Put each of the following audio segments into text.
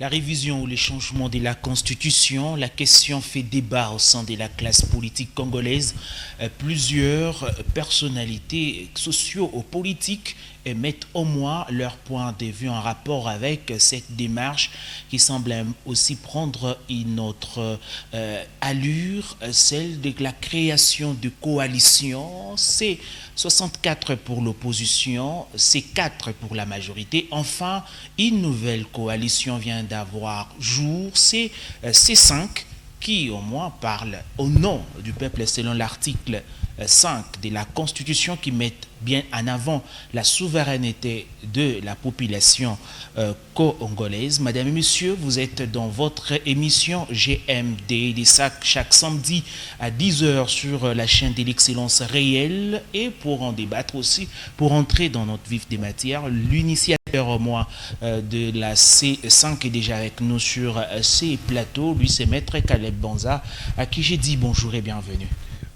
révision ou les changements de la Constitution, la question fait débat au sein de la classe politique congolaise. Plusieurs personnalités socio-politiques mettent au moins leur point de vue en rapport avec cette démarche qui semble aussi prendre une autre allure, celle de la création de coalitions. C'est 64 pour l'opposition, c'est 4 pour la majorité. Enfin, une nouvelle coalition vient d'avoir jour, c'est C5 qui au moins parle au nom du peuple selon l'article 5 de la Constitution qui met bien en avant la souveraineté de la population congolaise. Madame et messieurs, vous êtes dans votre émission GMD chaque samedi à 10h sur la chaîne de l'excellence réelle, et pour en débattre aussi, pour entrer dans notre vif des matières, l'initiateur au moins de la C5 est déjà avec nous sur ces plateaux. Lui, c'est Maître Caleb Banza, à qui j'ai dit bonjour et bienvenue.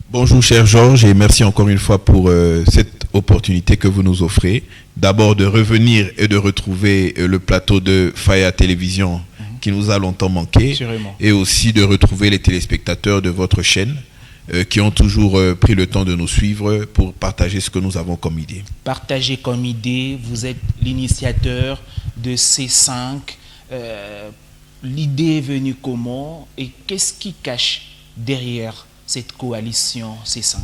Bonjour cher Georges, et merci encore une fois pour cette opportunité que vous nous offrez. D'abord de revenir et de retrouver le plateau de Faya Télévision qui nous a longtemps manqué. Sûrement. Et aussi de retrouver les téléspectateurs de votre chaîne qui ont toujours pris le temps de nous suivre pour partager ce que nous avons comme idée. Partager comme idée, vous êtes l'initiateur de C5. L'idée est venue comment et qu'est-ce qui cache derrière cette coalition C5?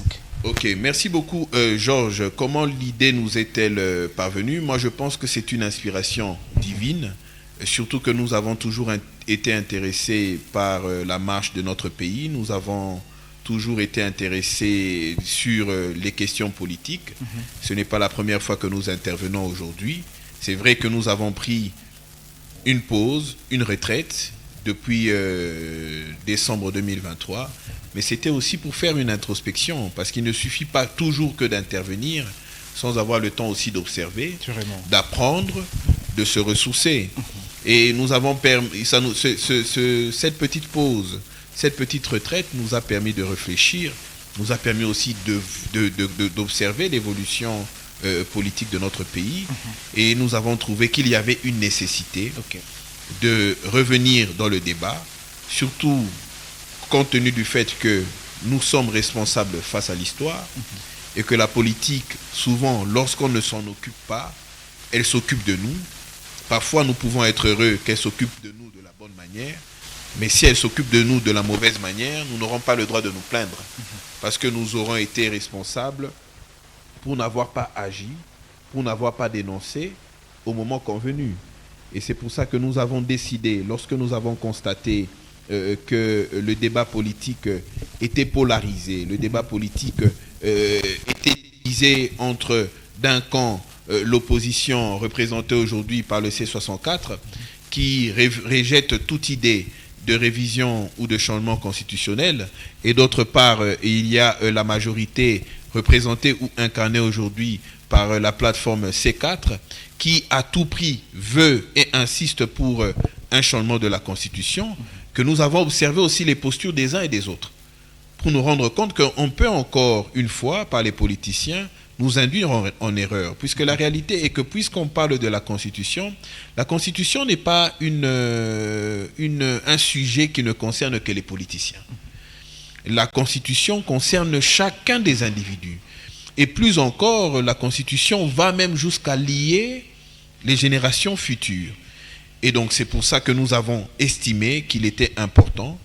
Ok, merci beaucoup Georges. Comment l'idée nous est-elle parvenue? Moi je pense que c'est une inspiration divine, surtout que nous avons toujours été intéressés par la marche de notre pays. Nous avons toujours été intéressés sur les questions politiques. Ce n'est pas la première fois que nous intervenons aujourd'hui. C'est vrai que nous avons pris une pause, une retraite depuis décembre 2023, mais c'était aussi pour faire une introspection, parce qu'il ne suffit pas toujours que d'intervenir sans avoir le temps aussi d'observer, d'apprendre, de se ressourcer. Et nous avons permis, cette petite pause, cette petite retraite nous a permis de réfléchir, nous a permis aussi d'observer l'évolution politique de notre pays, et nous avons trouvé qu'il y avait une nécessité de revenir dans le débat, surtout compte tenu du fait que nous sommes responsables face à l'histoire et que la politique, souvent, lorsqu'on ne s'en occupe pas, elle s'occupe de nous. Parfois, nous pouvons être heureux qu'elle s'occupe de nous de la bonne manière, mais si elle s'occupe de nous de la mauvaise manière, nous n'aurons pas le droit de nous plaindre, parce que nous aurons été responsables pour n'avoir pas agi, pour n'avoir pas dénoncé au moment convenu. Et c'est pour ça que nous avons décidé, lorsque nous avons constaté que le débat politique était polarisé, le débat politique était divisé entre, d'un camp, l'opposition représentée aujourd'hui par le C64, qui rejette toute idée de révision ou de changement constitutionnel, et d'autre part, il y a la majorité représentée ou incarnée aujourd'hui par la plateforme C4, qui à tout prix veut et insiste pour un changement de la Constitution, que nous avons observé aussi les postures des uns et des autres, pour nous rendre compte qu'on peut encore une fois, par les politiciens, nous induire en erreur, puisque la réalité est que puisqu'on parle de la Constitution n'est pas un sujet qui ne concerne que les politiciens. La Constitution concerne chacun des individus. Et plus encore, la Constitution va même jusqu'à lier les générations futures. Et donc c'est pour ça que nous avons estimé qu'il était important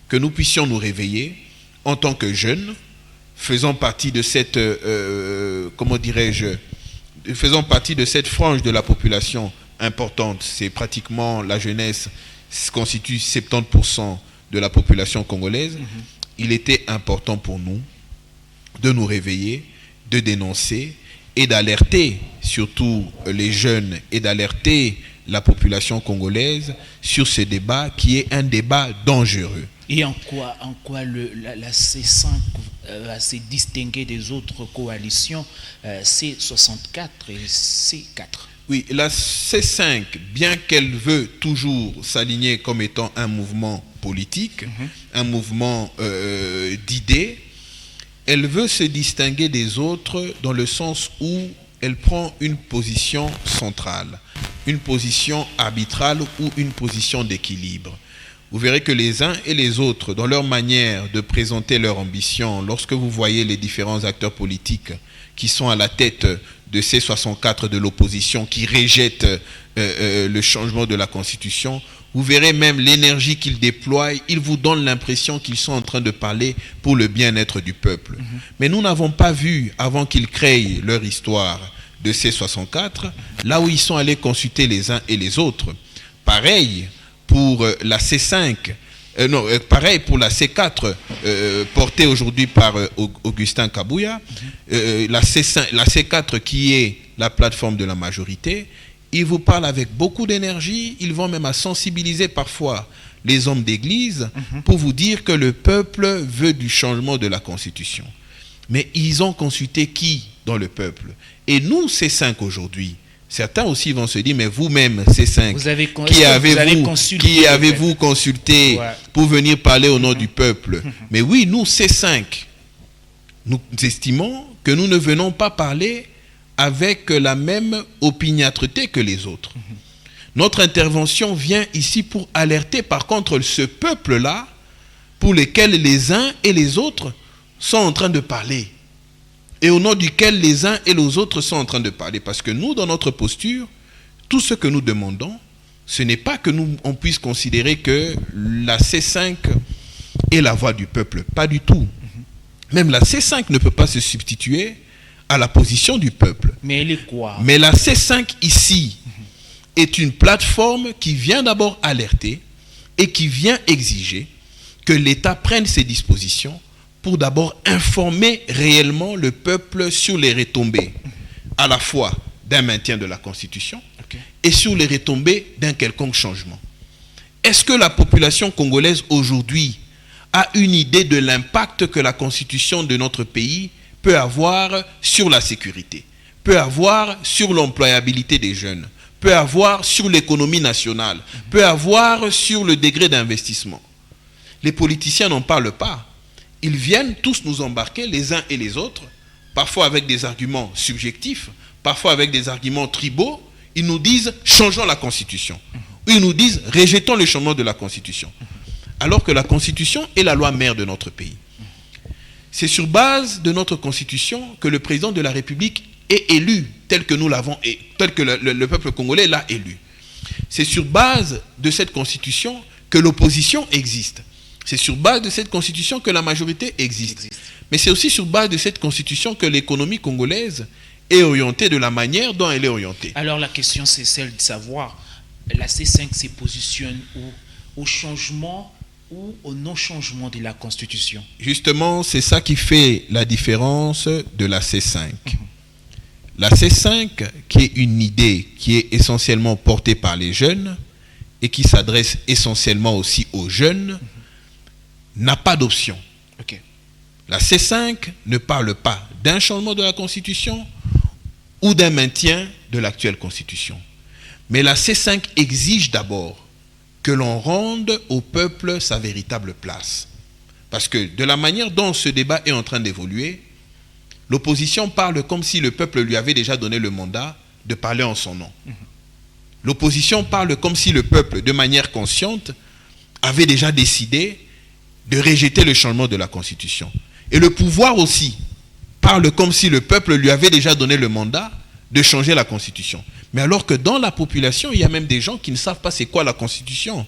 que nous puissions nous réveiller en tant que jeunes, faisant partie de cette, faisant partie de cette frange de la population importante. C'est pratiquement la jeunesse constitue 70% de la population congolaise. Il était important pour nous de nous réveiller, de dénoncer et d'alerter surtout les jeunes et d'alerter la population congolaise sur ce débat qui est un débat dangereux. Et en quoi la C5 va se distinguer des autres coalitions C64 et C4? Oui, la C5, bien qu'elle veut toujours s'aligner comme étant un mouvement politique, un mouvement d'idées, elle veut se distinguer des autres dans le sens où elle prend une position centrale, une position arbitrale ou une position d'équilibre. Vous verrez que les uns et les autres, dans leur manière de présenter leur ambition, lorsque vous voyez les différents acteurs politiques qui sont à la tête de ces 64 de l'opposition, qui rejettent le changement de la Constitution, vous verrez même l'énergie qu'ils déploient, ils vous donnent l'impression qu'ils sont en train de parler pour le bien-être du peuple. Mais nous n'avons pas vu, avant qu'ils créent leur histoire de ces 64, là où ils sont allés consulter les uns et les autres. Pareil pour la C5, pareil pour la C4 portée aujourd'hui par Augustin Kabouya, la C4 qui est la plateforme de la majorité. Ils vous parlent avec beaucoup d'énergie, ils vont même à sensibiliser parfois les hommes d'église pour vous dire que le peuple veut du changement de la Constitution. Mais ils ont consulté qui dans le peuple? Et nous, C5 aujourd'hui, certains aussi vont se dire, mais vous-même, C5, qui avez-vous consulté pour venir parler au nom du peuple? Mais oui, nous, C5, nous estimons que nous ne venons pas parler avec la même opiniâtreté que les autres. Notre intervention vient ici pour alerter par contre ce peuple-là pour lequel les uns et les autres sont en train de parler et au nom duquel les uns et les autres sont en train de parler. Parce que nous, dans notre posture, tout ce que nous demandons, ce n'est pas que on puisse considérer que la C5 est la voix du peuple. Pas du tout. Même la C5 ne peut pas se substituer à la position du peuple. Mais elle est quoi? Mais la C5 ici est une plateforme qui vient d'abord alerter et qui vient exiger que l'État prenne ses dispositions pour d'abord informer réellement le peuple sur les retombées, à la fois d'un maintien de la Constitution et sur les retombées d'un quelconque changement. Est-ce que la population congolaise aujourd'hui a une idée de l'impact que la Constitution de notre pays peut avoir sur la sécurité, peut avoir sur l'employabilité des jeunes, peut avoir sur l'économie nationale, peut avoir sur le degré d'investissement? Les politiciens n'en parlent pas. Ils viennent tous nous embarquer les uns et les autres, parfois avec des arguments subjectifs, parfois avec des arguments tribaux. Ils nous disent « changeons la Constitution ». Ou ils nous disent « rejetons le changement de la Constitution ». Alors que la Constitution est la loi mère de notre pays. C'est sur base de notre Constitution que le président de la République est élu, tel que nous l'avons, tel que le peuple congolais l'a élu. C'est sur base de cette Constitution que l'opposition existe. C'est sur base de cette Constitution que la majorité existe. Mais c'est aussi sur base de cette Constitution que l'économie congolaise est orientée de la manière dont elle est orientée. Alors la question, c'est celle de savoir, la C5 se positionne au changement ou au non-changement de la Constitution? Justement, c'est ça qui fait la différence de la C5. La C5, qui est une idée qui est essentiellement portée par les jeunes et qui s'adresse essentiellement aussi aux jeunes, n'a pas d'option. La C5 ne parle pas d'un changement de la Constitution ou d'un maintien de l'actuelle Constitution. Mais la C5 exige d'abord que l'on rende au peuple sa véritable place. Parce que de la manière dont ce débat est en train d'évoluer, l'opposition parle comme si le peuple lui avait déjà donné le mandat de parler en son nom. L'opposition parle comme si le peuple, de manière consciente, avait déjà décidé de rejeter le changement de la Constitution. Et le pouvoir aussi parle comme si le peuple lui avait déjà donné le mandat de changer la Constitution. Mais alors que dans la population, il y a même des gens qui ne savent pas c'est quoi la Constitution.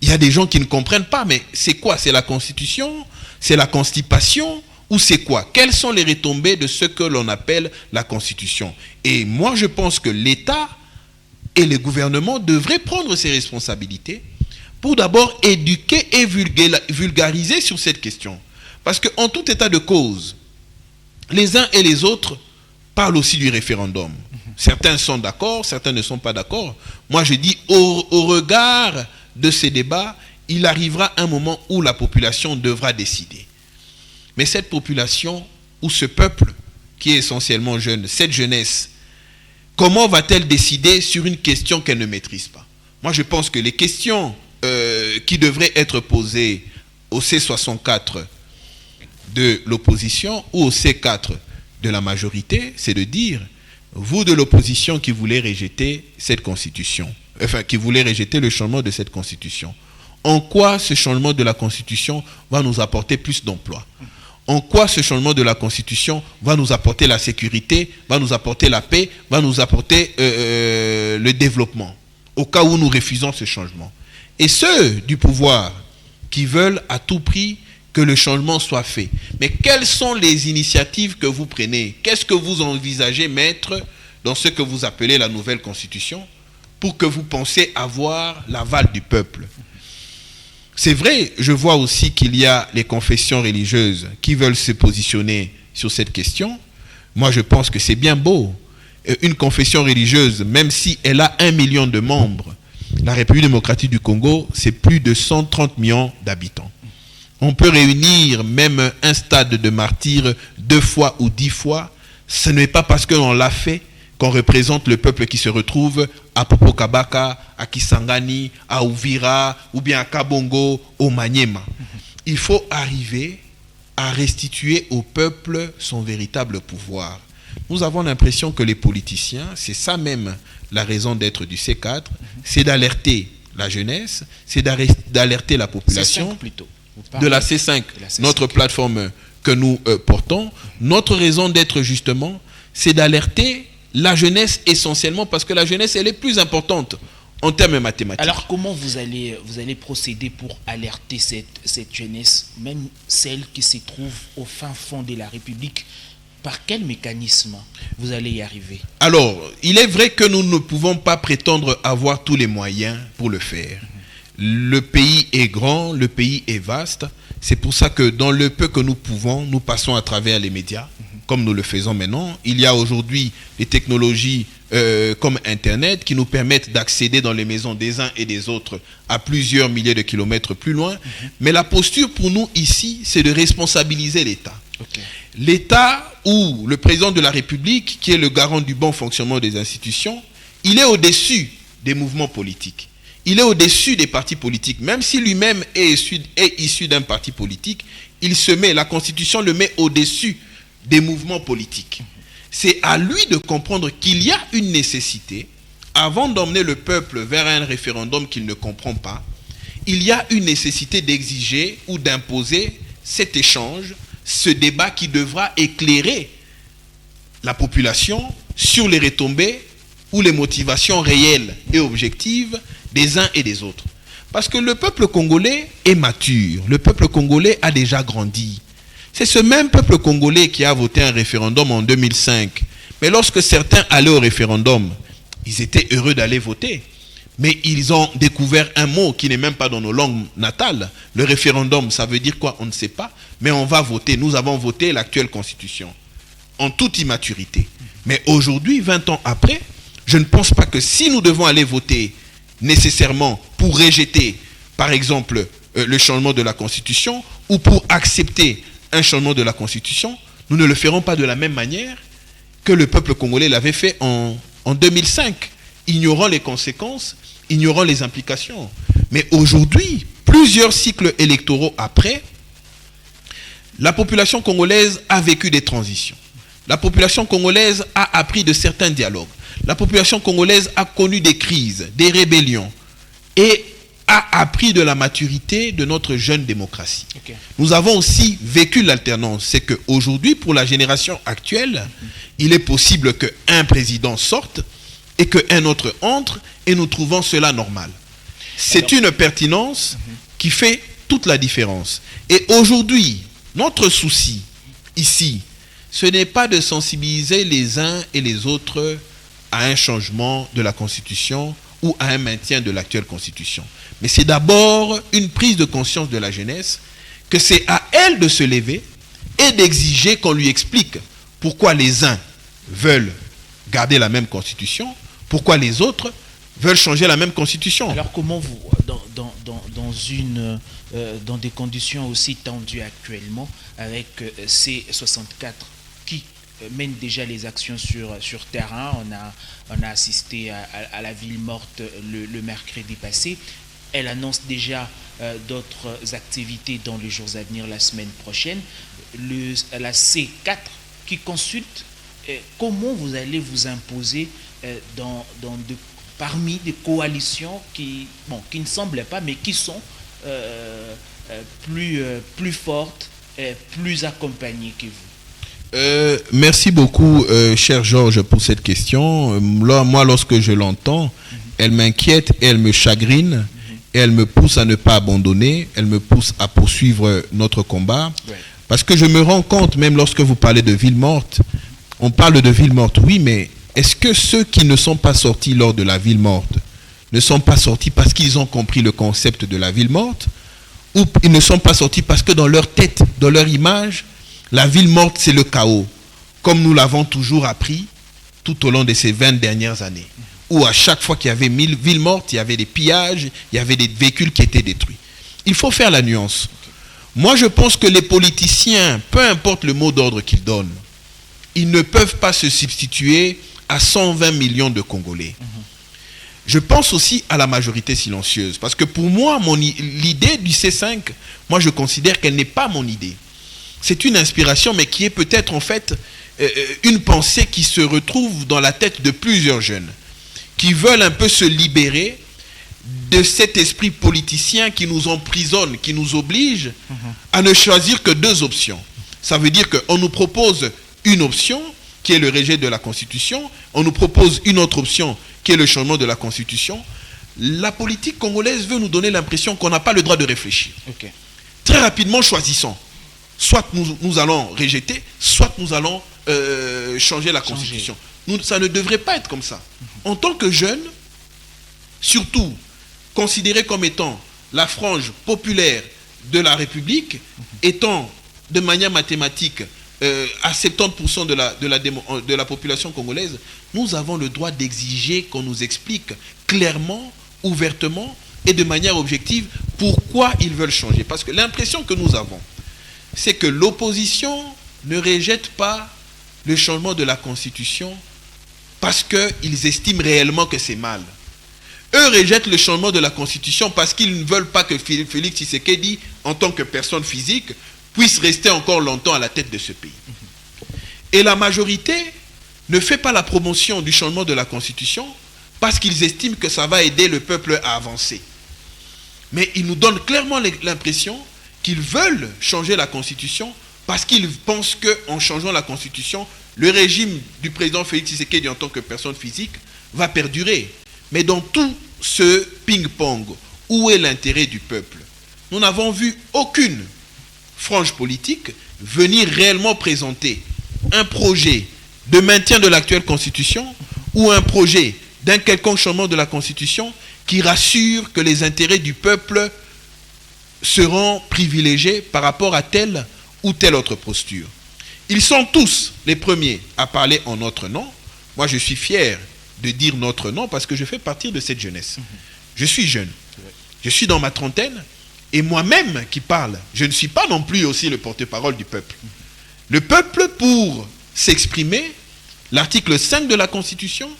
Il y a des gens qui ne comprennent pas, mais c'est quoi? C'est la Constitution? C'est la constipation? Ou c'est quoi? Quelles sont les retombées de ce que l'on appelle la Constitution? Et moi, je pense que l'État et les gouvernements devraient prendre ses responsabilités pour d'abord éduquer et vulgariser sur cette question. Parce qu'en tout état de cause, les uns et les autres parlent aussi du référendum. Certains sont d'accord, certains ne sont pas d'accord. Moi, je dis, au regard de ces débats, il arrivera un moment où la population devra décider. Mais cette population, ou ce peuple, qui est essentiellement jeune, cette jeunesse, comment va-t-elle décider sur une question qu'elle ne maîtrise pas? Moi, je pense que les questions qui devraient être posées au C64 de l'opposition ou au C4 de la majorité, c'est de dire, vous de l'opposition qui voulez rejeter cette constitution, enfin qui voulez rejeter le changement de cette constitution, en quoi ce changement de la constitution va nous apporter plus d'emplois? En quoi ce changement de la constitution va nous apporter la sécurité, va nous apporter la paix, va nous apporter le développement, au cas où nous refusons ce changement? Et ceux du pouvoir qui veulent à tout prix que le changement soit fait. Mais quelles sont les initiatives que vous prenez? Qu'est-ce que vous envisagez mettre dans ce que vous appelez la nouvelle constitution pour que vous pensiez avoir l'aval du peuple? C'est vrai, je vois aussi qu'il y a les confessions religieuses qui veulent se positionner sur cette question. Moi, je pense que c'est bien beau. Une confession religieuse, même si elle a 1 million de membres, la République démocratique du Congo, c'est plus de 130 millions d'habitants. On peut réunir même un stade de martyrs 2 fois ou 10 fois. Ce n'est pas parce qu'on l'a fait qu'on représente le peuple qui se retrouve à Popokabaka, à Kisangani, à Uvira, ou bien à Kabongo, au Maniema. Il faut arriver à restituer au peuple son véritable pouvoir. Nous avons l'impression que les politiciens, c'est ça même la raison d'être du C4, c'est d'alerter la jeunesse, c'est d'alerter la population. C5 plutôt. De la C5, notre plateforme que nous portons. Notre raison d'être justement, c'est d'alerter la jeunesse essentiellement parce que la jeunesse, elle est plus importante en termes mathématiques. Alors comment vous allez procéder pour alerter cette jeunesse, même celle qui se trouve au fin fond de la République? Par quel mécanisme vous allez y arriver? Alors, il est vrai que nous ne pouvons pas prétendre avoir tous les moyens pour le faire. Le pays est grand, le pays est vaste. C'est pour ça que dans le peu que nous pouvons, nous passons à travers les médias, comme nous le faisons maintenant. Il y a aujourd'hui des technologies comme Internet qui nous permettent d'accéder dans les maisons des uns et des autres à plusieurs milliers de kilomètres plus loin. Mais la posture pour nous ici, c'est de responsabiliser l'État. L'État ou le président de la République, qui est le garant du bon fonctionnement des institutions, il est au-dessus des mouvements politiques. Il est au-dessus des partis politiques. Même si lui-même est issu d'un parti politique, la Constitution le met au-dessus des mouvements politiques. C'est à lui de comprendre qu'il y a une nécessité, avant d'emmener le peuple vers un référendum qu'il ne comprend pas, il y a une nécessité d'exiger ou d'imposer cet échange, ce débat qui devra éclairer la population sur les retombées ou les motivations réelles et objectives des uns et des autres. Parce que le peuple congolais est mature, le peuple congolais a déjà grandi. C'est ce même peuple congolais qui a voté un référendum en 2005. Mais lorsque certains allaient au référendum, ils étaient heureux d'aller voter. Mais ils ont découvert un mot qui n'est même pas dans nos langues natales. Le référendum, ça veut dire quoi? On ne sait pas. Mais on va voter. Nous avons voté l'actuelle constitution en toute immaturité. Mais aujourd'hui, 20 ans après, je ne pense pas que si nous devons aller voter nécessairement pour rejeter, par exemple, le changement de la Constitution ou pour accepter un changement de la Constitution, nous ne le ferons pas de la même manière que le peuple congolais l'avait fait en 2005, ignorant les conséquences, ignorant les implications. Mais aujourd'hui, plusieurs cycles électoraux après, la population congolaise a vécu des transitions. La population congolaise a appris de certains dialogues. La population congolaise a connu des crises, des rébellions et a appris de la maturité de notre jeune démocratie. Nous avons aussi vécu l'alternance. C'est qu'aujourd'hui, pour la génération actuelle, il est possible qu'un président sorte et qu'un autre entre et nous trouvons cela normal. C'est une pertinence qui fait toute la différence. Et aujourd'hui, notre souci ici, ce n'est pas de sensibiliser les uns et les autres à un changement de la Constitution ou à un maintien de l'actuelle Constitution. Mais c'est d'abord une prise de conscience de la jeunesse que c'est à elle de se lever et d'exiger qu'on lui explique pourquoi les uns veulent garder la même Constitution, pourquoi les autres veulent changer la même Constitution. Alors comment vous, dans des conditions aussi tendues actuellement, avec C64 qui mène déjà les actions sur terrain, on a assisté à la ville morte le mercredi passé. Elle annonce déjà d'autres activités dans les jours à venir, la semaine prochaine. La C4 qui consulte comment vous allez vous imposer parmi des coalitions qui ne semblent pas, mais qui sont plus fortes et plus accompagnées que vous? Merci beaucoup, cher Georges, pour cette question. Moi, lorsque je l'entends, elle m'inquiète et elle me chagrine. Et elle me pousse à ne pas abandonner. Elle me pousse à poursuivre notre combat. Ouais. Parce que je me rends compte, même lorsque vous parlez de ville morte, on parle de ville morte, oui, mais est-ce que ceux qui ne sont pas sortis lors de la ville morte ne sont pas sortis parce qu'ils ont compris le concept de la ville morte, ou ils ne sont pas sortis parce que dans leur tête, dans leur image, la ville morte, c'est le chaos, comme nous l'avons toujours appris tout au long de ces 20 dernières années, où à chaque fois qu'il y avait 1000 villes mortes, il y avait des pillages, il y avait des véhicules qui étaient détruits. Il faut faire la nuance. Moi, je pense que les politiciens, peu importe le mot d'ordre qu'ils donnent, ils ne peuvent pas se substituer à 120 millions de Congolais. Je pense aussi à la majorité silencieuse. Parce que pour moi, l'idée du C5, moi je considère qu'elle n'est pas mon idée. C'est une inspiration, mais qui est peut-être en fait une pensée qui se retrouve dans la tête de plusieurs jeunes, qui veulent un peu se libérer de cet esprit politicien qui nous emprisonne, qui nous oblige à ne choisir que deux options. Ça veut dire qu'on nous propose une option, qui est le rejet de la Constitution, on nous propose une autre option, qui est le changement de la Constitution. La politique congolaise veut nous donner l'impression qu'on n'a pas le droit de réfléchir. Okay. Très rapidement, choisissons. Soit nous allons rejeter, soit nous allons changer la Constitution. Ça ne devrait pas être comme ça. En tant que jeunes, surtout considérés comme étant la frange populaire de la République, étant de manière mathématique à 70% de la population congolaise, nous avons le droit d'exiger qu'on nous explique clairement, ouvertement et de manière objective pourquoi ils veulent changer. Parce que l'impression que nous avons, c'est que l'opposition ne rejette pas le changement de la Constitution parce qu'ils estiment réellement que c'est mal. Eux rejettent le changement de la Constitution parce qu'ils ne veulent pas que Félix Tshisekedi, en tant que personne physique, puisse rester encore longtemps à la tête de ce pays. Et la majorité ne fait pas la promotion du changement de la Constitution parce qu'ils estiment que ça va aider le peuple à avancer. Mais ils nous donnent clairement l'impression qu'ils veulent changer la Constitution parce qu'ils pensent qu'en changeant la Constitution, le régime du président Félix Tshisekedi en tant que personne physique va perdurer. Mais dans tout ce ping-pong, où est l'intérêt du peuple? Nous n'avons vu aucune frange politique venir réellement présenter un projet de maintien de l'actuelle Constitution ou un projet d'un quelconque changement de la Constitution qui rassure que les intérêts du peuple seront privilégiés par rapport à telle ou telle autre posture. Ils sont tous les premiers à parler en notre nom. Moi, je suis fier de dire notre nom parce que je fais partie de cette jeunesse. Je suis jeune. Je suis dans ma trentaine. Et moi-même qui parle, je ne suis pas non plus aussi le porte-parole du peuple. Le peuple, pour s'exprimer, l'article 5 de la Constitution,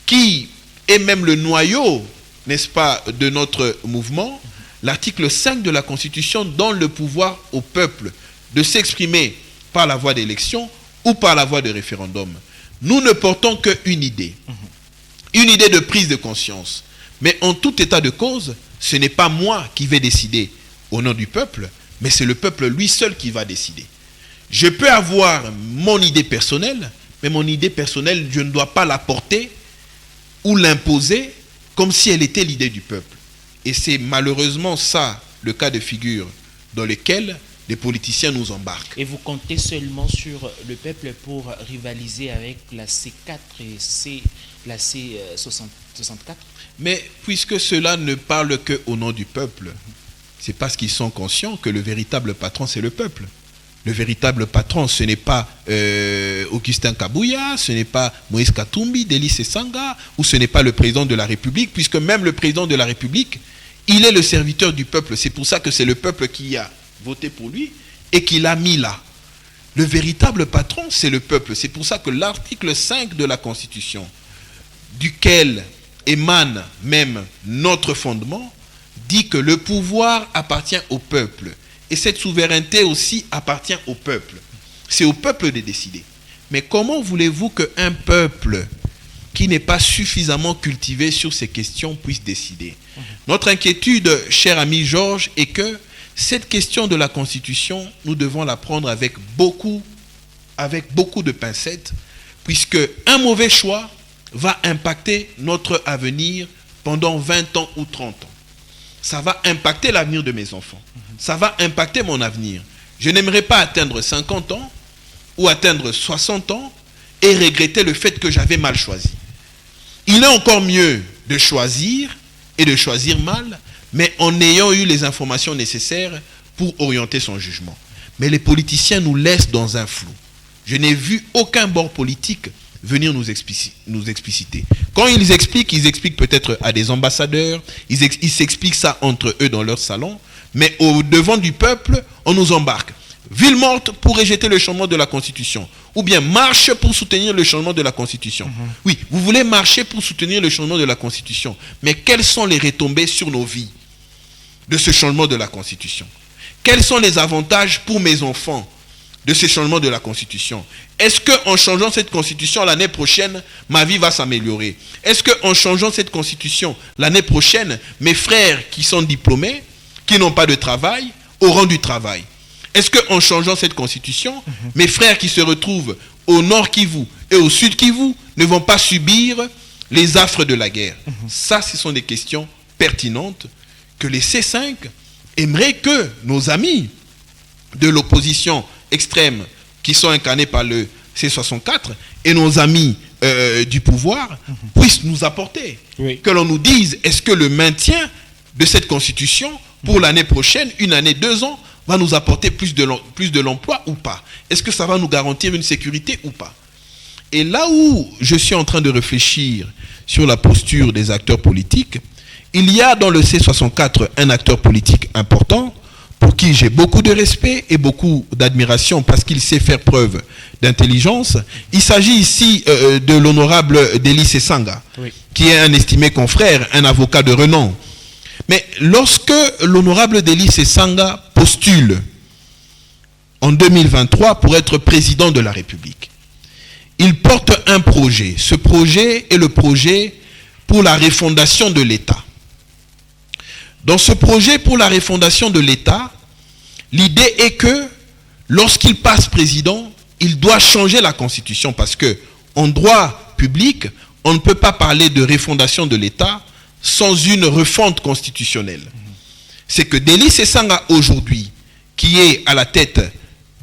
qui est même le noyau, n'est-ce pas, de notre mouvement, l'article 5 de la Constitution donne le pouvoir au peuple de s'exprimer par la voie d'élection ou par la voie de référendum. Nous ne portons qu'une idée. Une idée de prise de conscience. Mais en tout état de cause, ce n'est pas moi qui vais décider au nom du peuple, mais c'est le peuple lui seul qui va décider. Je peux avoir mon idée personnelle, mais mon idée personnelle, je ne dois pas la porter ou l'imposer comme si elle était l'idée du peuple. Et c'est malheureusement ça, le cas de figure dans lequel les politiciens nous embarquent. Et vous comptez seulement sur le peuple pour rivaliser avec la C4 et la C64? Mais puisque cela ne parle qu'au nom du peuple, c'est parce qu'ils sont conscients que le véritable patron, c'est le peuple. Le véritable patron, ce n'est pas Augustin Kabouya, ce n'est pas Moïse Katumbi, Delis Esanga, ou ce n'est pas le président de la République, puisque même le président de la République, il est le serviteur du peuple. C'est pour ça que c'est le peuple qui a voté pour lui et qui l'a mis là. Le véritable patron, c'est le peuple. C'est pour ça que l'article 5 de la Constitution, duquel émane même notre fondement, dit que le pouvoir appartient au peuple. Et cette souveraineté aussi appartient au peuple. C'est au peuple de décider. Mais comment voulez-vous qu'un peuple qui n'est pas suffisamment cultivé sur ces questions puisse décider? Notre inquiétude, cher ami Georges, est que cette question de la Constitution, nous devons la prendre avec beaucoup de pincettes, puisque un mauvais choix va impacter notre avenir pendant 20 ans ou 30 ans. Ça va impacter l'avenir de mes enfants. Ça va impacter mon avenir. Je n'aimerais pas atteindre 50 ans ou atteindre 60 ans et regretter le fait que j'avais mal choisi. Il est encore mieux de choisir et de choisir mal, mais en ayant eu les informations nécessaires pour orienter son jugement. Mais les politiciens nous laissent dans un flou. Je n'ai vu aucun bord politique venir nous expliciter. Quand ils expliquent peut-être à des ambassadeurs, ils s'expliquent ça entre eux dans leur salon, mais au devant du peuple, on nous embarque. Ville morte pour rejeter le changement de la Constitution. Ou bien marche pour soutenir le changement de la Constitution. Oui, vous voulez marcher pour soutenir le changement de la Constitution. Mais quelles sont les retombées sur nos vies de ce changement de la Constitution? Quels sont les avantages pour mes enfants de ce changement de la Constitution? Est-ce qu'en changeant cette Constitution, l'année prochaine, ma vie va s'améliorer? Est-ce qu'en changeant cette Constitution, l'année prochaine, mes frères qui sont diplômés, qui n'ont pas de travail, auront du travail? Est-ce qu'en changeant cette Constitution, mes frères qui se retrouvent au nord Kivu et au sud Kivu ne vont pas subir les affres de la guerre? Ça, ce sont des questions pertinentes que les C5 aimeraient que nos amis de l'opposition extrême qui sont incarnés par le C64 et nos amis du pouvoir puissent nous apporter. Oui. Que l'on nous dise, est-ce que le maintien de cette Constitution pour l'année prochaine, une année, 2 ans, va nous apporter plus de l'emploi ou pas? Est-ce que ça va nous garantir une sécurité ou pas? Et là où je suis en train de réfléchir sur la posture des acteurs politiques, il y a dans le C64 un acteur politique important pour qui j'ai beaucoup de respect et beaucoup d'admiration parce qu'il sait faire preuve d'intelligence. Il s'agit ici de l'honorable Deli Sesanga, oui, qui est un estimé confrère, un avocat de renom. Mais lorsque l'honorable Deli Sesanga postule en 2023 pour être président de la République, il porte un projet. Ce projet est le projet pour la refondation de l'État. Dans ce projet pour la refondation de l'État, l'idée est que lorsqu'il passe président, il doit changer la Constitution parce que en droit public, on ne peut pas parler de refondation de l'État sans une refonte constitutionnelle. C'est que Deli Sesanga aujourd'hui, qui est à la tête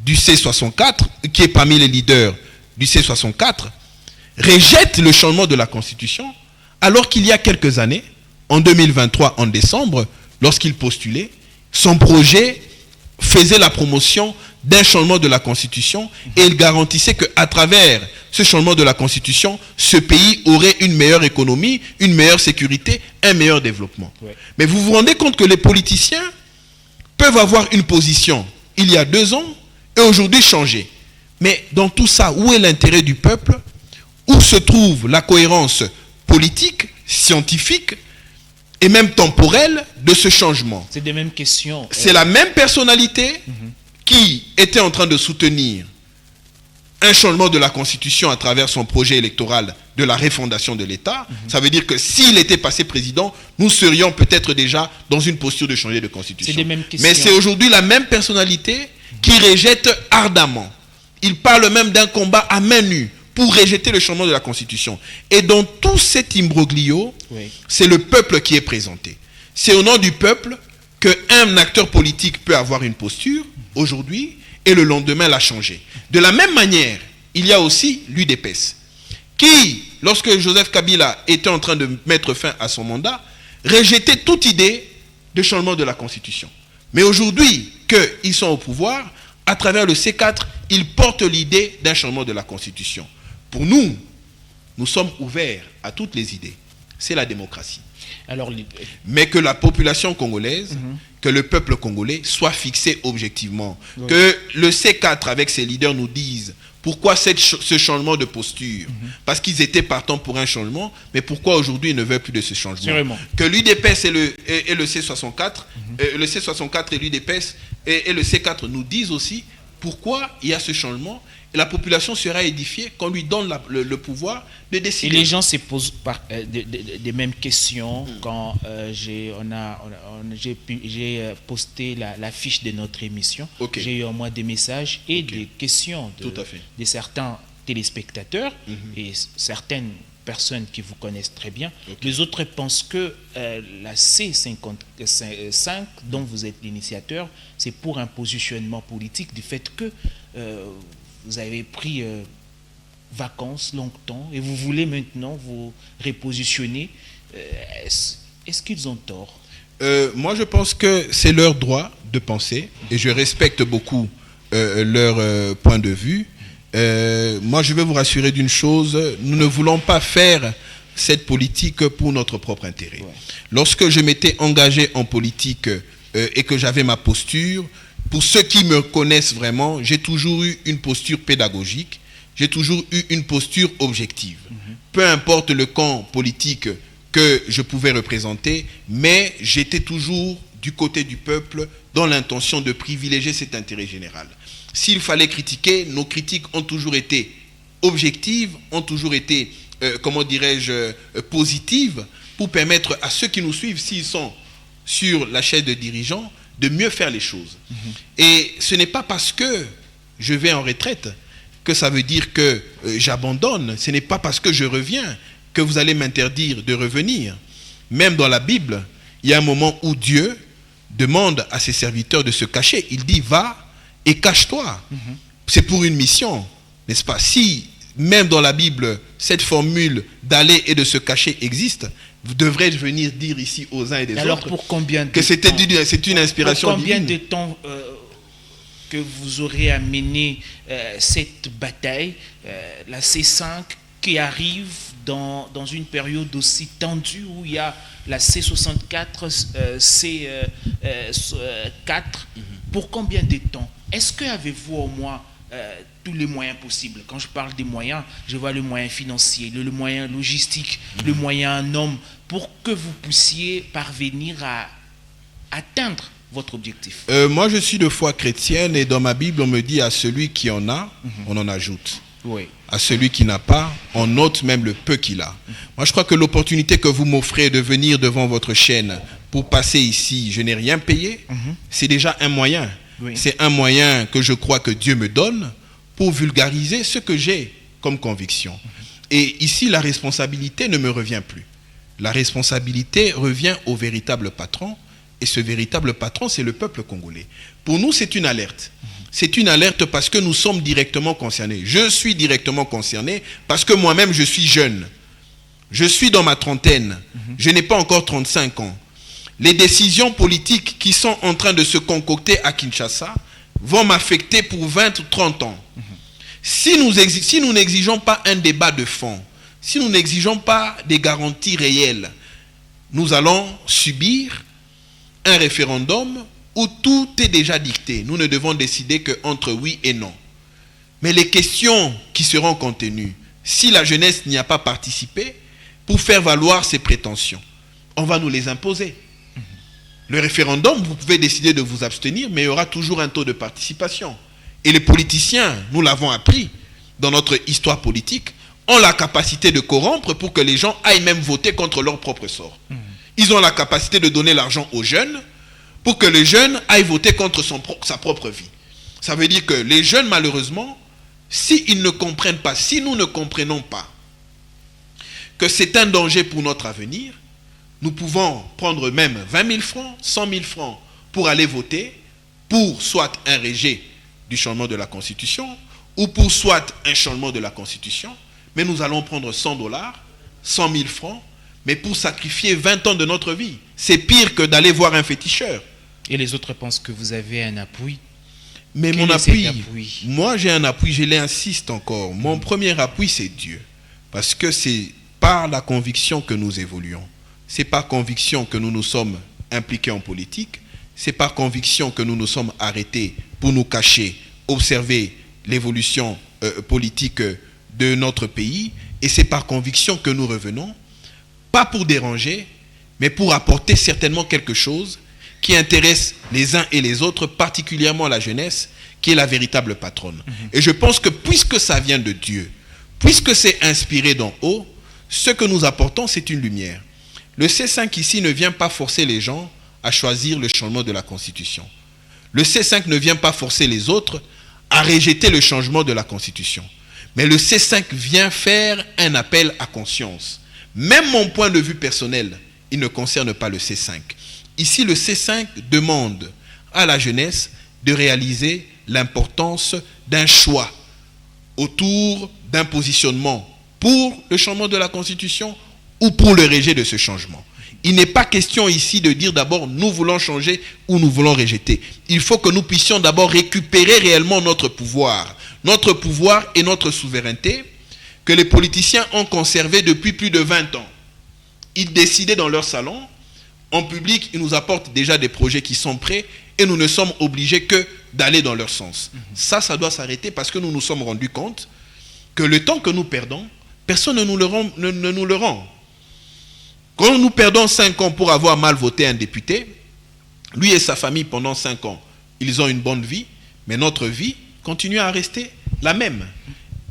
du C64, qui est parmi les leaders du C64, rejette le changement de la Constitution, alors qu'il y a quelques années, en 2023, en décembre, lorsqu'il postulait, son projet faisait la promotion d'un changement de la Constitution et il garantissait qu'à travers ce changement de la Constitution, ce pays aurait une meilleure économie, une meilleure sécurité, un meilleur développement. Ouais. Mais vous vous rendez compte que les politiciens peuvent avoir une position il y a 2 ans et aujourd'hui changer. Mais dans tout ça, où est l'intérêt du peuple? Où se trouve la cohérence politique, scientifique et même temporelle de ce changement? C'est des mêmes questions. C'est la même personnalité qui était en train de soutenir un changement de la Constitution à travers son projet électoral de la refondation de l'État. Ça veut dire que s'il était passé président, nous serions peut-être déjà dans une posture de changer de Constitution. C'est des mêmes questions. Mais c'est aujourd'hui la même personnalité qui rejette ardemment. Il parle même d'un combat à main nue pour rejeter le changement de la Constitution. Et dans tout cet imbroglio, oui, c'est le peuple qui est présenté. C'est au nom du peuple qu'un acteur politique peut avoir une posture aujourd'hui et le lendemain la changer. De la même manière, il y a aussi l'UDPS qui, lorsque Joseph Kabila était en train de mettre fin à son mandat, rejetait toute idée de changement de la Constitution. Mais aujourd'hui qu'ils sont au pouvoir, à travers le C4, ils portent l'idée d'un changement de la Constitution. Pour nous, nous sommes ouverts à toutes les idées. C'est la démocratie. Alors, mais que la population congolaise, que le peuple congolais soit fixé objectivement. Oui. Que le C4 avec ses leaders nous disent pourquoi ce changement de posture. Parce qu'ils étaient partants pour un changement, mais pourquoi aujourd'hui ils ne veulent plus de ce changement. Vraiment. Que l'UDPS et le C64, le C64 et l'UDPS et le C4 nous disent aussi pourquoi il y a ce changement, et la population sera édifiée, qu'on lui donne le pouvoir de décider. Et les gens se posent des mêmes questions quand j'ai posté la fiche de notre émission. Okay. J'ai eu au moins des messages et des questions de certains téléspectateurs et certaines personnes qui vous connaissent très bien. Les autres pensent que la C55 dont vous êtes l'initiateur, c'est pour un positionnement politique du fait que vous avez pris vacances longtemps et vous voulez maintenant vous repositionner. Est-ce qu'ils ont tort? Moi, je pense que c'est leur droit de penser et je respecte beaucoup leur point de vue. Moi, je vais vous rassurer d'une chose, nous ne voulons pas faire cette politique pour notre propre intérêt. Ouais. Lorsque je m'étais engagé en politique et que j'avais ma posture, pour ceux qui me connaissent vraiment, j'ai toujours eu une posture pédagogique, j'ai toujours eu une posture objective. Peu importe le camp politique que je pouvais représenter, mais j'étais toujours du côté du peuple dans l'intention de privilégier cet intérêt général. S'il fallait critiquer, nos critiques ont toujours été objectives, ont toujours été, positives, pour permettre à ceux qui nous suivent, s'ils sont sur la chaise de dirigeants, de mieux faire les choses. Et ce n'est pas parce que je vais en retraite que ça veut dire que j'abandonne. Ce n'est pas parce que je reviens que vous allez m'interdire de revenir. Même dans la Bible, il y a un moment où Dieu demande à ses serviteurs de se cacher. Il dit, va et cache-toi. C'est pour une mission, n'est-ce pas? Si, même dans la Bible, cette formule d'aller et de se cacher existe, vous devrez venir dire ici aux uns et des autres pour combien de que c'est une inspiration pour combien divine. De temps que vous aurez à mener cette bataille, la C5 qui arrive dans une période aussi tendue où il y a la C64, C4, pour combien de temps? Est-ce que avez-vous au moins tous les moyens possibles? Quand je parle des moyens, je vois le moyen financier, le moyen logistique, le moyen en homme, pour que vous puissiez parvenir à atteindre votre objectif. Moi, je suis de foi chrétienne et dans ma Bible, on me dit à celui qui en a, on en ajoute. Oui. À celui qui n'a pas, on ôte même le peu qu'il a. Moi, je crois que l'opportunité que vous m'offrez de venir devant votre chaîne pour passer ici, je n'ai rien payé, c'est déjà un moyen. Oui. C'est un moyen que je crois que Dieu me donne pour vulgariser ce que j'ai comme conviction. Et ici, la responsabilité ne me revient plus. La responsabilité revient au véritable patron. Et ce véritable patron, c'est le peuple congolais. Pour nous, c'est une alerte. C'est une alerte parce que nous sommes directement concernés. Je suis directement concerné parce que moi-même, je suis jeune. Je suis dans ma trentaine. Je n'ai pas encore 35 ans. Les décisions politiques qui sont en train de se concocter à Kinshasa vont m'affecter pour 20 ou 30 ans. Si nous n'exigeons pas un débat de fond, si nous n'exigeons pas des garanties réelles, nous allons subir un référendum où tout est déjà dicté. Nous ne devons décider qu'entre oui et non. Mais les questions qui seront contenues, si la jeunesse n'y a pas participé, pour faire valoir ses prétentions, on va nous les imposer. Le référendum, vous pouvez décider de vous abstenir, mais il y aura toujours un taux de participation. Et les politiciens, nous l'avons appris dans notre histoire politique, ont la capacité de corrompre pour que les gens aillent même voter contre leur propre sort. Ils ont la capacité de donner l'argent aux jeunes pour que les jeunes aillent voter contre sa propre vie. Ça veut dire que les jeunes, malheureusement, s'ils ne comprennent pas, si nous ne comprenons pas que c'est un danger pour notre avenir, nous pouvons prendre même 20 000 francs, 100 000 francs pour aller voter pour soit un rejet du changement de la Constitution ou pour soit un changement de la Constitution, mais nous allons prendre 100 $, 100 000 francs, mais pour sacrifier 20 ans de notre vie. C'est pire que d'aller voir un féticheur. Et les autres pensent que vous avez un appui. Mais mon appui, moi j'ai un appui, je l'insiste encore. Mon premier appui, c'est Dieu. Parce que c'est par la conviction que nous évoluons. C'est par conviction que nous nous sommes impliqués en politique. C'est par conviction que nous nous sommes arrêtés pour nous cacher, observer l'évolution politique de notre pays. Et c'est par conviction que nous revenons, pas pour déranger, mais pour apporter certainement quelque chose qui intéresse les uns et les autres, particulièrement la jeunesse, qui est la véritable patronne. Et je pense que puisque ça vient de Dieu, puisque c'est inspiré d'en haut, ce que nous apportons, c'est une lumière. Le C5 ici ne vient pas forcer les gens à choisir le changement de la Constitution. Le C5 ne vient pas forcer les autres à rejeter le changement de la Constitution. Mais le C5 vient faire un appel à conscience. Même mon point de vue personnel, il ne concerne pas le C5. Ici, le C5 demande à la jeunesse de réaliser l'importance d'un choix autour d'un positionnement pour le changement de la Constitution ou pour le rejet de ce changement. Il n'est pas question ici de dire d'abord nous voulons changer ou nous voulons rejeter. Il faut que nous puissions d'abord récupérer réellement notre pouvoir et notre souveraineté que les politiciens ont conservé depuis plus de 20 ans. Ils décidaient dans leur salon, en public, ils nous apportent déjà des projets qui sont prêts et nous ne sommes obligés que d'aller dans leur sens. Ça doit s'arrêter parce que nous nous sommes rendus compte que le temps que nous perdons, personne ne nous le rend. Quand nous perdons 5 ans pour avoir mal voté un député, lui et sa famille pendant 5 ans, ils ont une bonne vie, mais notre vie continue à rester la même.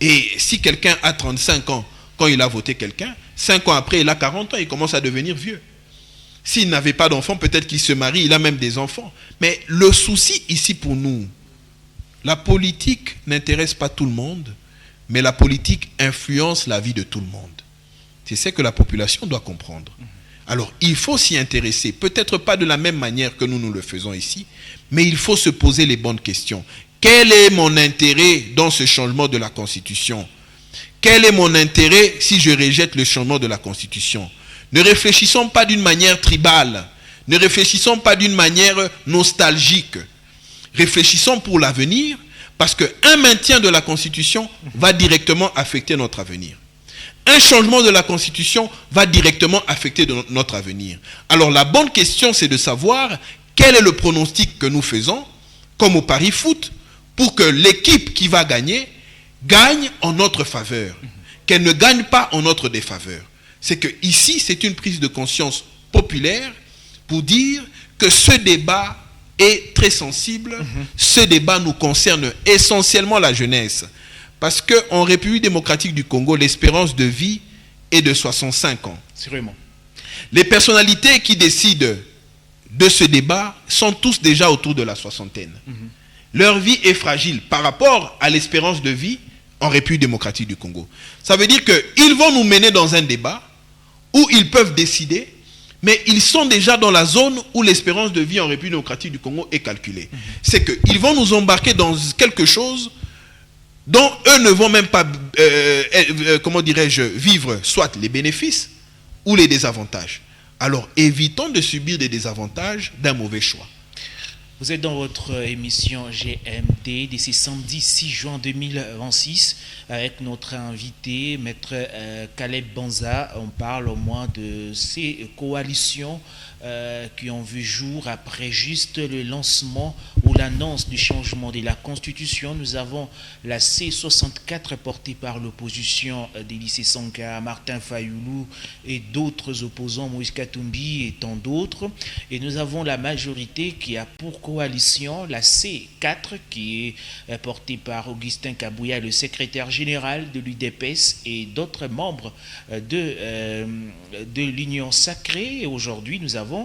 Et si quelqu'un a 35 ans quand il a voté quelqu'un, 5 ans après il a 40 ans, il commence à devenir vieux. S'il n'avait pas d'enfants, peut-être qu'il se marie, il a même des enfants. Mais le souci ici pour nous, la politique n'intéresse pas tout le monde, mais la politique influence la vie de tout le monde. C'est ce que la population doit comprendre. Alors, il faut s'y intéresser, peut-être pas de la même manière que nous le faisons ici, mais il faut se poser les bonnes questions. Quel est mon intérêt dans ce changement de la Constitution? Quel est mon intérêt si je rejette le changement de la Constitution? Ne réfléchissons pas d'une manière tribale, ne réfléchissons pas d'une manière nostalgique. Réfléchissons pour l'avenir, parce qu'un maintien de la Constitution va directement affecter notre avenir. Un changement de la Constitution va directement affecter notre avenir. Alors la bonne question, c'est de savoir quel est le pronostic que nous faisons, comme au pari foot, pour que l'équipe qui va gagner, gagne en notre faveur, qu'elle ne gagne pas en notre défaveur. C'est que ici, c'est une prise de conscience populaire pour dire que ce débat est très sensible. Ce débat nous concerne essentiellement la jeunesse. Parce qu'en République démocratique du Congo, l'espérance de vie est de 65 ans. Sûrement. Les personnalités qui décident de ce débat sont tous déjà autour de la soixantaine. Leur vie est fragile par rapport à l'espérance de vie en République démocratique du Congo. Ça veut dire qu'ils vont nous mener dans un débat où ils peuvent décider, mais ils sont déjà dans la zone où l'espérance de vie en République démocratique du Congo est calculée. C'est qu'ils vont nous embarquer dans quelque chose dont eux ne vont même pas, vivre soit les bénéfices ou les désavantages. Alors évitons de subir des désavantages d'un mauvais choix. Vous êtes dans votre émission GMT d'ici samedi 6 juin 2026 avec notre invité, Maître Caleb Banza. On parle au moins de ces coalitions qui ont vu jour après juste le lancement ou l'annonce du changement de la Constitution. Nous avons la C64 portée par l'opposition d'Élysée Sanka, Martin Fayoulou et d'autres opposants, Moïse Katumbi et tant d'autres. Et nous avons la majorité qui a pour coalition la C4 qui est portée par Augustin Kabouya, le secrétaire général de l'UDPS et d'autres membres de l'Union Sacrée. Et aujourd'hui, nous avons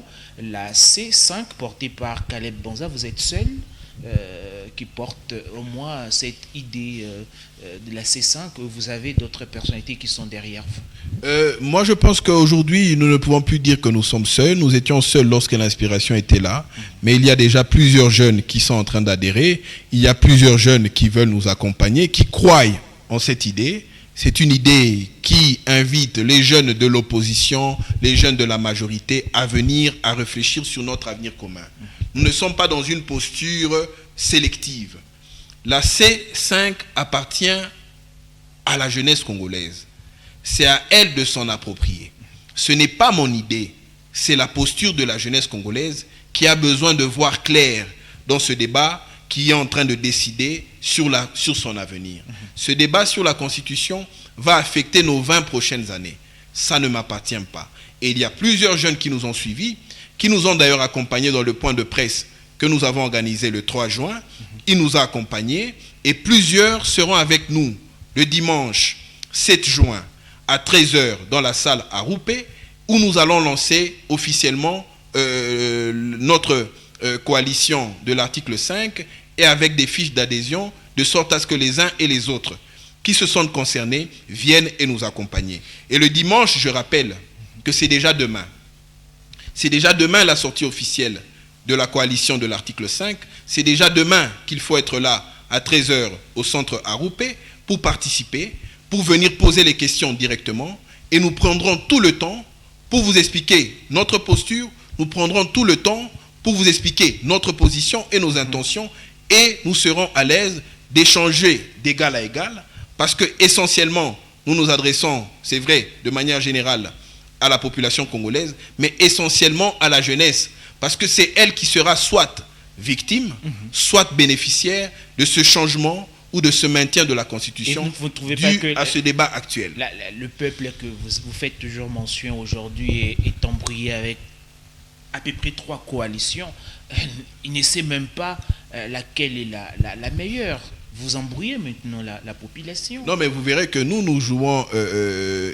la C5 portée par Caleb Banza. Vous êtes seul qui porte au moins cette idée de la C5, ou vous avez d'autres personnalités qui sont derrière vous? Moi, je pense qu'aujourd'hui, nous ne pouvons plus dire que nous sommes seuls. Nous étions seuls lorsque l'inspiration était là. Mais il y a déjà plusieurs jeunes qui sont en train d'adhérer. Il y a plusieurs jeunes qui veulent nous accompagner, qui croient en cette idée. C'est une idée qui invite les jeunes de l'opposition, les jeunes de la majorité à venir, à réfléchir sur notre avenir commun. Nous ne sommes pas dans une posture sélective. La C5 appartient à la jeunesse congolaise. C'est à elle de s'en approprier. Ce n'est pas mon idée, c'est la posture de la jeunesse congolaise qui a besoin de voir clair dans ce débat, qui est en train de décider sur son avenir. Ce débat sur la Constitution va affecter nos 20 prochaines années. Ça ne m'appartient pas. Et il y a plusieurs jeunes qui nous ont suivis, qui nous ont d'ailleurs accompagnés dans le point de presse que nous avons organisé le 3 juin. Il nous a accompagnés et plusieurs seront avec nous le dimanche 7 juin à 13h dans la salle à Rouppé, où nous allons lancer officiellement notre coalition de l'article 5 et avec des fiches d'adhésion, de sorte à ce que les uns et les autres qui se sentent concernés viennent et nous accompagner. Et le dimanche, je rappelle que c'est déjà demain. C'est déjà demain la sortie officielle de la coalition de l'article 5. C'est déjà demain qu'il faut être là à 13h au centre à Rouppé pour participer, pour venir poser les questions directement. Et nous prendrons tout le temps pour vous expliquer notre posture. Nous prendrons tout le temps pour vous expliquer notre position et nos intentions. Et nous serons à l'aise d'échanger d'égal à égal. Parce que essentiellement, nous nous adressons, c'est vrai, de manière générale, à la population congolaise, mais essentiellement à la jeunesse, parce que c'est elle qui sera soit victime, soit bénéficiaire de ce changement ou de ce maintien de la Constitution dû à ce débat actuel. Le peuple que vous faites toujours mention aujourd'hui est embrouillé avec à peu près 3 coalitions. Il ne sait même pas laquelle est la meilleure. Vous embrouillez maintenant la population. Non, mais vous verrez que nous jouons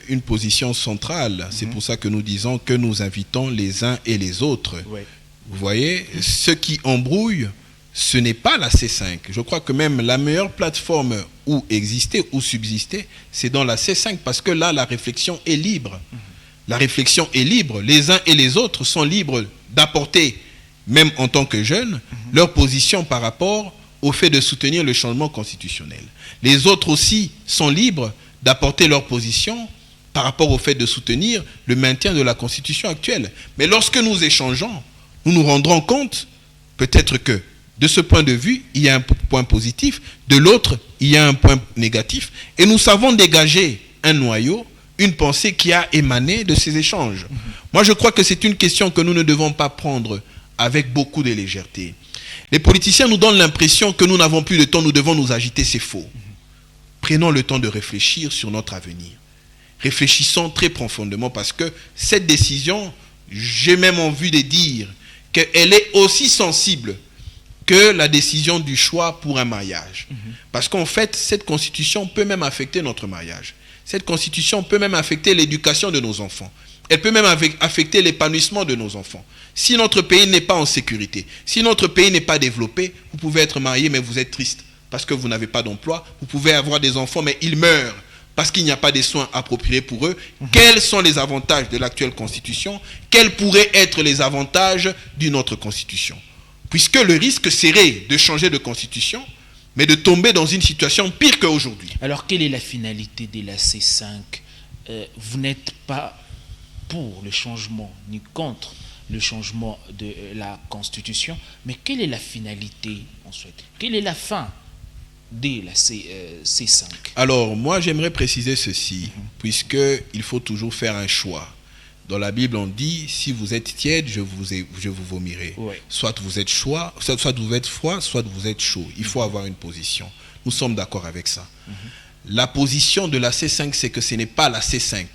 une position centrale. C'est pour ça que nous disons que nous invitons les uns et les autres. Ouais. Vous voyez, ce qui embrouille, ce n'est pas la C5. Je crois que même la meilleure plateforme où exister ou subsister, c'est dans la C5, parce que là, la réflexion est libre. La réflexion est libre. Les uns et les autres sont libres d'apporter, même en tant que jeunes, leur position par rapport au fait de soutenir le changement constitutionnel. Les autres aussi sont libres d'apporter leur position par rapport au fait de soutenir le maintien de la Constitution actuelle. Mais lorsque nous échangeons, nous nous rendrons compte, peut-être que de ce point de vue, il y a un point positif, de l'autre, il y a un point négatif, et nous savons dégager un noyau, une pensée qui a émané de ces échanges. Moi, je crois que c'est une question que nous ne devons pas prendre avec beaucoup de légèreté. Les politiciens nous donnent l'impression que nous n'avons plus de temps, nous devons nous agiter, c'est faux. Prenons le temps de réfléchir sur notre avenir. Réfléchissons très profondément, parce que cette décision, j'ai même envie de dire qu'elle est aussi sensible que la décision du choix pour un mariage. Parce qu'en fait, cette constitution peut même affecter notre mariage. Cette constitution peut même affecter l'éducation de nos enfants. Elle peut même affecter l'épanouissement de nos enfants. Si notre pays n'est pas en sécurité, si notre pays n'est pas développé, vous pouvez être marié, mais vous êtes triste parce que vous n'avez pas d'emploi. Vous pouvez avoir des enfants, mais ils meurent parce qu'il n'y a pas de soins appropriés pour eux. Quels sont les avantages de l'actuelle constitution? Quels pourraient être les avantages d'une autre constitution? Puisque le risque serait de changer de constitution, mais de tomber dans une situation pire qu'aujourd'hui. Alors, quelle est la finalité de la C5? Vous n'êtes pas pour le changement, ni contre le changement de la Constitution, mais quelle est la finalité ensuite? Quelle est la fin de la C5? Alors, moi, j'aimerais préciser ceci, puisqu'il faut toujours faire un choix. Dans la Bible, on dit, si vous êtes tiède, je vous vomirai. Ouais. Soit vous êtes soit vous êtes froid, soit vous êtes chaud. Il faut avoir une position. Nous sommes d'accord avec ça. La position de la C5, c'est que ce n'est pas la C5,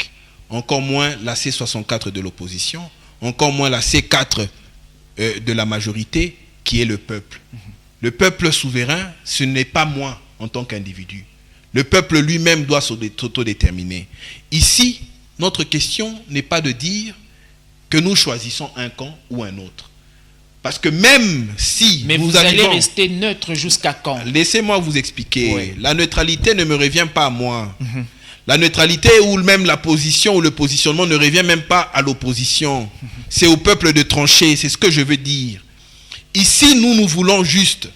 encore moins la C64 de l'opposition, encore moins la C4 de la majorité, qui est le peuple. Le peuple souverain, ce n'est pas moi en tant qu'individu. Le peuple lui-même doit s'autodéterminer. Ici, notre question n'est pas de dire que nous choisissons un camp ou un autre. Parce que même si vous allez rester neutre jusqu'à quand? Laissez-moi vous expliquer. Oui. La neutralité ne me revient pas à moi. La neutralité ou même la position ou le positionnement ne revient même pas à l'opposition. C'est au peuple de trancher, c'est ce que je veux dire. Ici, nous voulons juste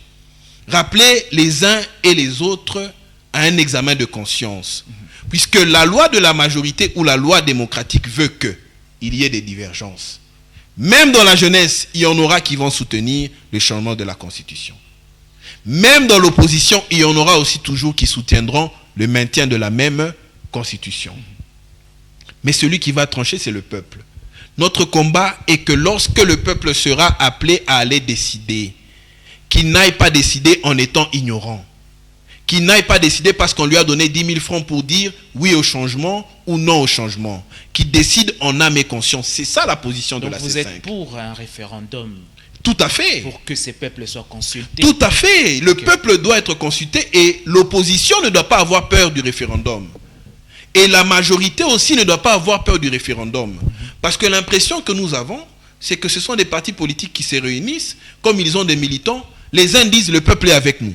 rappeler les uns et les autres à un examen de conscience. Puisque la loi de la majorité ou la loi démocratique veut qu'il y ait des divergences. Même dans la jeunesse, il y en aura qui vont soutenir le changement de la Constitution. Même dans l'opposition, il y en aura aussi toujours qui soutiendront le maintien de la même Constitution. Mais celui qui va trancher, c'est le peuple. Notre combat est que lorsque le peuple sera appelé à aller décider, qu'il n'aille pas décider en étant ignorant, qui n'aille pas décider parce qu'on lui a donné 10 000 francs pour dire oui au changement ou non au changement. Qui décide en âme et conscience. C'est ça la position de la C5. Vous êtes pour un référendum? Tout à fait. Pour que ces peuples soient consultés? Tout à fait. Le peuple doit être consulté et l'opposition ne doit pas avoir peur du référendum. Et la majorité aussi ne doit pas avoir peur du référendum. Parce que l'impression que nous avons, c'est que ce sont des partis politiques qui se réunissent, comme ils ont des militants, les uns disent le peuple est avec nous.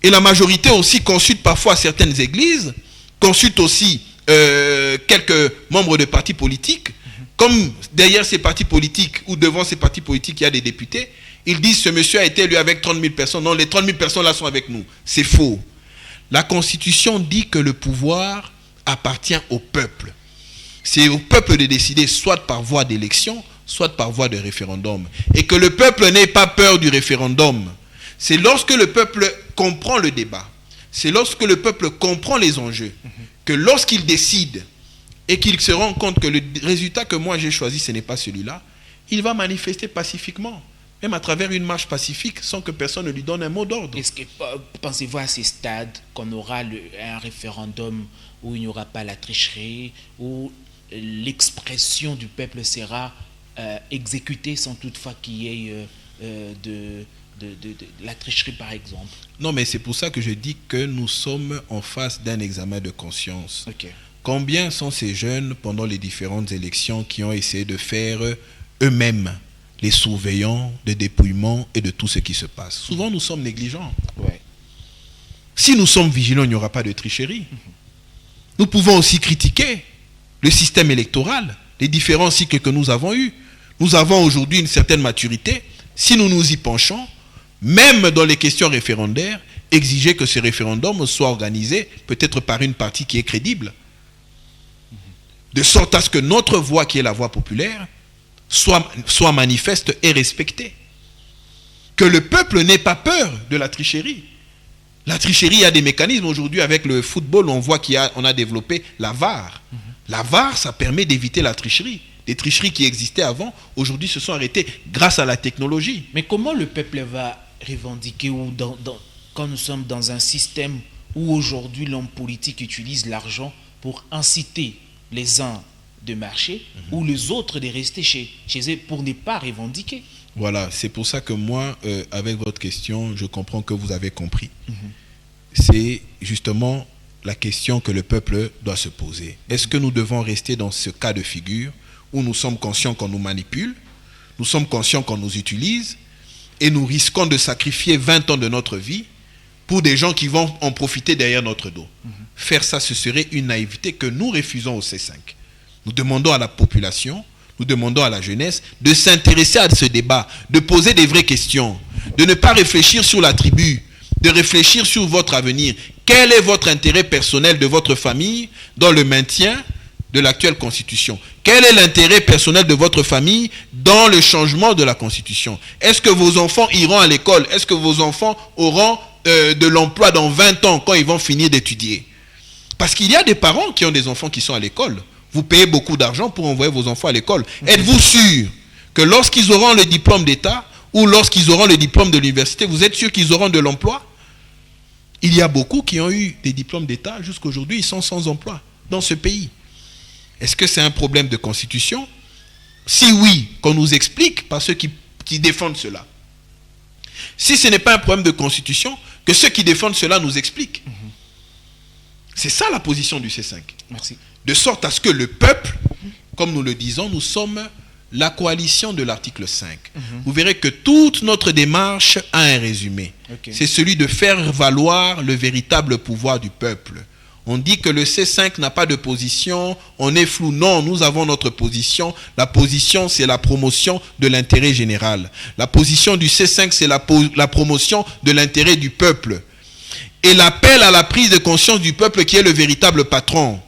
Et la majorité aussi consulte parfois certaines églises, consulte aussi quelques membres de partis politiques. Comme derrière ces partis politiques ou devant ces partis politiques, il y a des députés, ils disent ce monsieur a été élu avec 30 000 personnes. Non, les 30 000 personnes là sont avec nous. C'est faux. La Constitution dit que le pouvoir appartient au peuple. C'est au peuple de décider soit par voie d'élection, soit par voie de référendum. Et que le peuple n'ait pas peur du référendum. C'est lorsque le peuple comprend le débat, c'est lorsque le peuple comprend les enjeux, que lorsqu'il décide et qu'il se rend compte que le résultat que moi j'ai choisi, ce n'est pas celui-là, il va manifester pacifiquement, même à travers une marche pacifique, sans que personne ne lui donne un mot d'ordre. Est-ce que pensez-vous à ces stades qu'on aura un référendum où il n'y aura pas la tricherie, où l'expression du peuple sera exécutée sans toutefois qu'il y ait de la tricherie, par exemple? Non, mais c'est pour ça que je dis que nous sommes en face d'un examen de conscience. Okay. Combien sont ces jeunes, pendant les différentes élections, qui ont essayé de faire eux-mêmes les surveillants de dépouillement et de tout ce qui se passe? Souvent, nous sommes négligents. Ouais. Si nous sommes vigilants, il n'y aura pas de tricherie. Nous pouvons aussi critiquer le système électoral, les différents cycles que nous avons eus. Nous avons aujourd'hui une certaine maturité. Si nous nous y penchons, même dans les questions référendaires, exiger que ce référendum soit organisé peut-être par une partie qui est crédible. De sorte à ce que notre voix, qui est la voix populaire, soit manifeste et respectée. Que le peuple n'ait pas peur de la tricherie. La tricherie, il y a des mécanismes. Aujourd'hui, avec le football, on voit qu'on a développé la VAR. La VAR, ça permet d'éviter la tricherie. Des tricheries qui existaient avant, aujourd'hui, se sont arrêtées grâce à la technologie. Mais comment le peuple va revendiquer quand nous sommes dans un système où aujourd'hui l'homme politique utilise l'argent pour inciter les uns de marcher ou les autres de rester chez eux pour ne pas revendiquer? Voilà, c'est pour ça que moi, avec votre question, je comprends que vous avez compris. C'est justement la question que le peuple doit se poser. Est-ce que nous devons rester dans ce cas de figure où nous sommes conscients qu'on nous manipule, nous sommes conscients qu'on nous utilise, et nous risquons de sacrifier 20 ans de notre vie pour des gens qui vont en profiter derrière notre dos? Faire ça, ce serait une naïveté que nous refusons au C5. Nous demandons à la population, nous demandons à la jeunesse de s'intéresser à ce débat, de poser des vraies questions, de ne pas réfléchir sur la tribu, de réfléchir sur votre avenir. Quel est votre intérêt personnel de votre famille dans le maintien de l'actuelle constitution? Quel est l'intérêt personnel de votre famille dans le changement de la constitution? Est-ce que vos enfants iront à l'école? Est-ce que vos enfants auront de l'emploi dans 20 ans quand ils vont finir d'étudier? Parce qu'il y a des parents qui ont des enfants qui sont à l'école. Vous payez beaucoup d'argent pour envoyer vos enfants à l'école. Êtes-vous sûr que lorsqu'ils auront le diplôme d'État ou lorsqu'ils auront le diplôme de l'université, vous êtes sûr qu'ils auront de l'emploi? Il y a beaucoup qui ont eu des diplômes d'État, jusqu'aujourd'hui, ils sont sans emploi dans ce pays. Est-ce que c'est un problème de constitution? Si oui, qu'on nous explique par ceux qui défendent cela. Si ce n'est pas un problème de constitution, que ceux qui défendent cela nous expliquent. C'est ça la position du C5. Merci. De sorte à ce que le peuple, comme nous le disons, nous sommes la coalition de l'article 5. Vous verrez que toute notre démarche a un résumé. Okay. C'est celui de faire valoir le véritable pouvoir du peuple. On dit que le C5 n'a pas de position, on est flou. Non, nous avons notre position. La position, c'est la promotion de l'intérêt général. La position du C5, c'est la promotion de l'intérêt du peuple. Et l'appel à la prise de conscience du peuple qui est le véritable patron.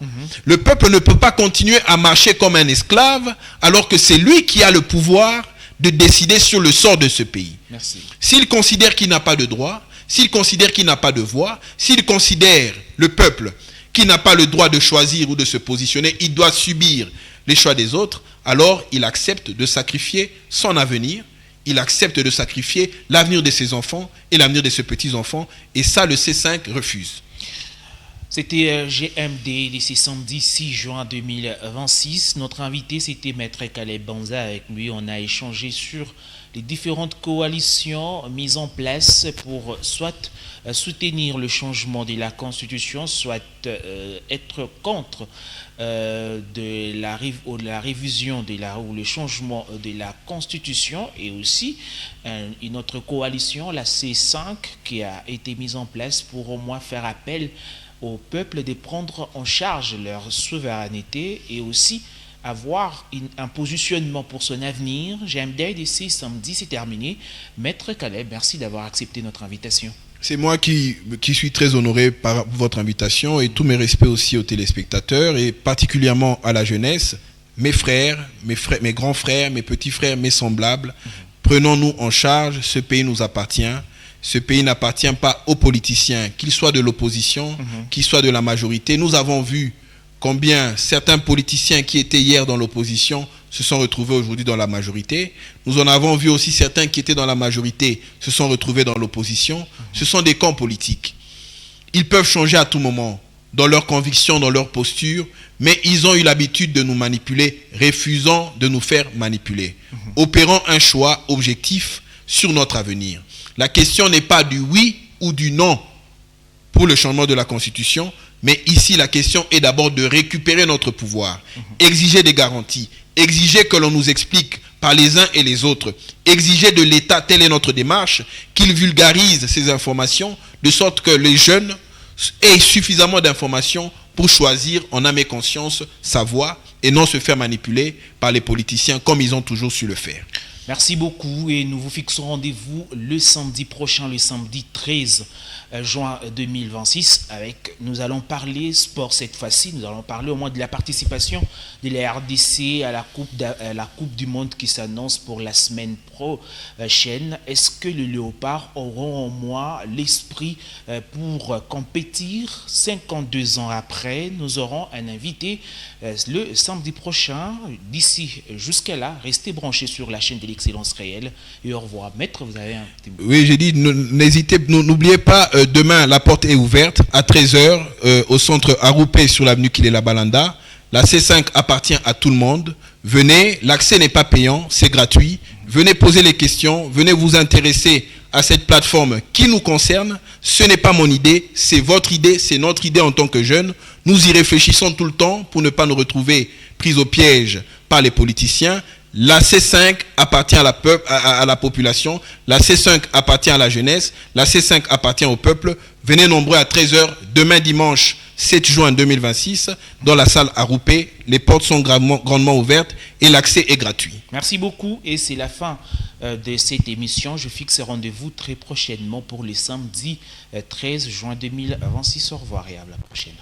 Le peuple ne peut pas continuer à marcher comme un esclave alors que c'est lui qui a le pouvoir de décider sur le sort de ce pays. Merci. S'il considère qu'il n'a pas de droit, s'il considère qu'il n'a pas de voix, s'il considère le peuple qui n'a pas le droit de choisir ou de se positionner, il doit subir les choix des autres, alors il accepte de sacrifier son avenir, il accepte de sacrifier l'avenir de ses enfants et l'avenir de ses petits-enfants. Et ça, le C5 refuse. C'était GMD d'ici samedi 6 juin 2026. Notre invité, c'était Maître Caleb Banza. Avec lui, on a échangé sur les différentes coalitions mises en place pour soit soutenir le changement de la Constitution, soit être contre de la révision ou le changement de la Constitution, et aussi une autre coalition, la C5, qui a été mise en place pour au moins faire appel au peuple de prendre en charge leur souveraineté et aussi avoir un positionnement pour son avenir. GMD d'ici samedi, c'est terminé. Maître Caleb, merci d'avoir accepté notre invitation. C'est moi qui suis très honoré par votre invitation, et tous mes respects aussi aux téléspectateurs et particulièrement à la jeunesse. Mes frères, mes grands frères, mes petits frères, mes semblables, prenons-nous en charge, ce pays nous appartient. Ce pays n'appartient pas aux politiciens, qu'ils soient de l'opposition, qu'ils soient de la majorité. Nous avons vu combien certains politiciens qui étaient hier dans l'opposition se sont retrouvés aujourd'hui dans la majorité. Nous en avons vu aussi certains qui étaient dans la majorité se sont retrouvés dans l'opposition. Ce sont des camps politiques. Ils peuvent changer à tout moment dans leurs convictions, dans leur posture, mais ils ont eu l'habitude de nous manipuler, refusant de nous faire manipuler, opérant un choix objectif sur notre avenir. La question n'est pas du oui ou du non pour le changement de la Constitution, mais ici la question est d'abord de récupérer notre pouvoir, exiger des garanties, exiger que l'on nous explique par les uns et les autres, exiger de l'État, telle est notre démarche, qu'il vulgarise ces informations, de sorte que les jeunes aient suffisamment d'informations pour choisir en âme et conscience sa voie et non se faire manipuler par les politiciens comme ils ont toujours su le faire. Merci beaucoup, et nous vous fixons rendez-vous le samedi prochain, le samedi 13 juin 2026. Nous allons parler sport cette fois-ci. Nous allons parler au moins de la participation de la RDC à la Coupe du Monde qui s'annonce pour la semaine prochaine. Est-ce que les Léopards auront au moins l'esprit pour compétir? 52 ans après, nous aurons un invité le samedi prochain. D'ici jusqu'à là, restez branchés sur la chaîne de l'Excellence Réelle et au revoir. Maître, vous avez un petit mot. Oui, j'ai dit, n'oubliez pas, demain, la porte est ouverte à 13h au centre Aroupé sur l'avenue Kilela Balanda. La C5 appartient à tout le monde. Venez, l'accès n'est pas payant, c'est gratuit. Venez poser les questions, venez vous intéresser à cette plateforme qui nous concerne. Ce n'est pas mon idée, c'est votre idée, c'est notre idée en tant que jeunes. Nous y réfléchissons tout le temps pour ne pas nous retrouver pris au piège par les politiciens. La C5 appartient à la population, la C5 appartient à la jeunesse, la C5 appartient au peuple. Venez nombreux à 13h demain dimanche 7 juin 2026 dans la salle Aroupé. Les portes sont grandement ouvertes et l'accès est gratuit. Merci beaucoup, et c'est la fin de cette émission. Je fixe rendez-vous très prochainement pour le samedi 13 juin 2026. Au revoir et à la prochaine.